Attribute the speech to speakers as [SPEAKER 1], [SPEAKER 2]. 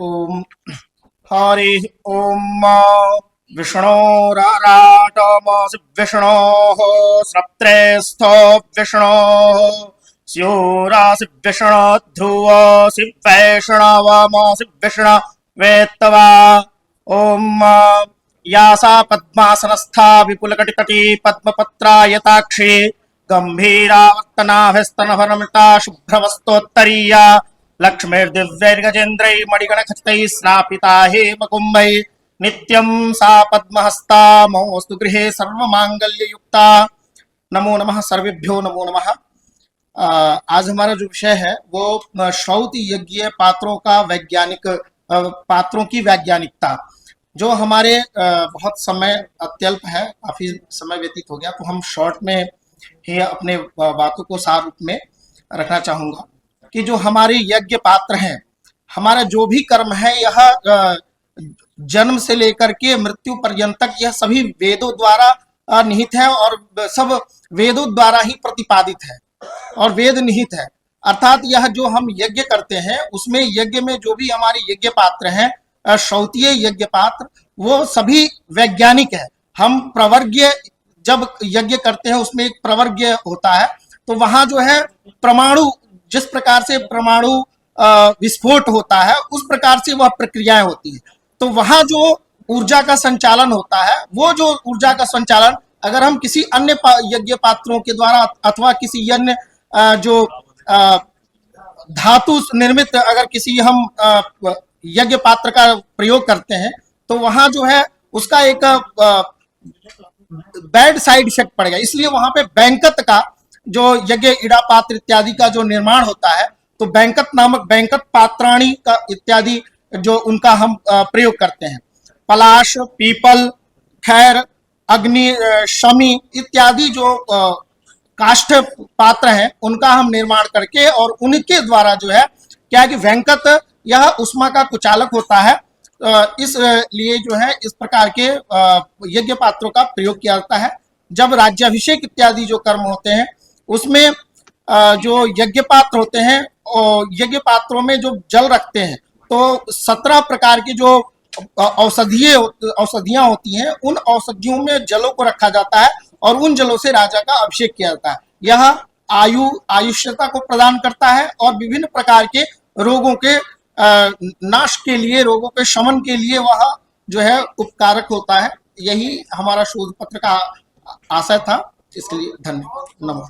[SPEAKER 1] ओम हरि ओम विष्णोराराटमसि विष्णोः स्रप्त्रेस्थो विष्णोः स्योरासि विष्णुध्रुवसि वैष्णवमसि विष्णवेत्तवा। ओम या सा पद्मासनस्था विपुलकटितटी पद्मपत्रायताक्षी गंभीरावर्तनाभिस्तनभरमृता शुभ्रवस्तोत्तरीया लक्ष्मीर्दिव्यैर्गजेन्द्रैः मणिगणखचितैः स्नापिता हेमकुम्भैः नित्यं सा पद्महस्ता ममोऽस्तु गृहे सर्वमांगल्ययुक्ता। नमो नमः सर्वेभ्यो नमो नमः। आज हमारा जो विषय है वो श्रौत यज्ञ पात्रों का वैज्ञानिक पात्रों की वैज्ञानिकता। जो हमारे बहुत समय अत्यल्प है, काफी समय व्यतीत हो गया, तो हम शॉर्ट में ही अपने बातों को सार रूप में रखना चाहूंगा कि जो हमारे यज्ञ पात्र हैं, हमारा जो भी कर्म है, यह जन्म से लेकर के मृत्यु पर्यंत तक यह सभी वेदों द्वारा निहित है और सब वेदों द्वारा ही प्रतिपादित है और वेद निहित है। अर्थात यह जो हम यज्ञ करते हैं उसमें यज्ञ में जो भी हमारे यज्ञ पात्र हैं, श्रौतीय यज्ञ पात्र, वो सभी वैज्ञानिक है। हम प्रवर्ग्य जब यज्ञ करते हैं उसमें एक प्रवर्ग्य होता है, तो वहां जो है परमाणु, जिस प्रकार से परमाणु विस्फोट होता है उस प्रकार से वह प्रक्रियाएं होती है। तो वहां जो ऊर्जा का संचालन होता है, वो जो ऊर्जा का संचालन अगर हम किसी अन्य यज्ञ पात्रों के द्वारा अथवा किसी अन्य जो धातु निर्मित अगर किसी हम यज्ञ पात्र का प्रयोग करते हैं, तो वहां जो है उसका एक बैड साइड इफेक्ट पड़ेगा। इसलिए वहां पे बैंकत का जो यज्ञ इड़ा पात्र इत्यादि का जो निर्माण होता है, तो बैंकत नामक बैंकत पात्राणी का इत्यादि जो उनका हम प्रयोग करते हैं। पलाश, पीपल, खैर, अग्नि, शमी इत्यादि जो काष्ठ पात्र हैं उनका हम निर्माण करके और उनके द्वारा जो है क्या है कि बैंकत यह उष्मा का कुचालक होता है। इस लिए जो है इस प्रकार के यज्ञ पात्रों का प्रयोग किया जाता है। जब राज्याभिषेक इत्यादि जो कर्म होते हैं उसमें जो यज्ञ पात्र होते हैं और यज्ञ पात्रों में जो जल रखते हैं, तो 17 प्रकार की जो औषधियां होती हैं, उन औषधियों में जलों को रखा जाता है और उन जलों से राजा का अभिषेक किया जाता है। यह आयुष्यता को प्रदान करता है और विभिन्न प्रकार के रोगों के नाश के लिए, रोगों के शमन के लिए वह जो है उपकारक होता है। यही हमारा शोध पत्र का आशय था। इसके लिए धन्यवाद। नमस्कार।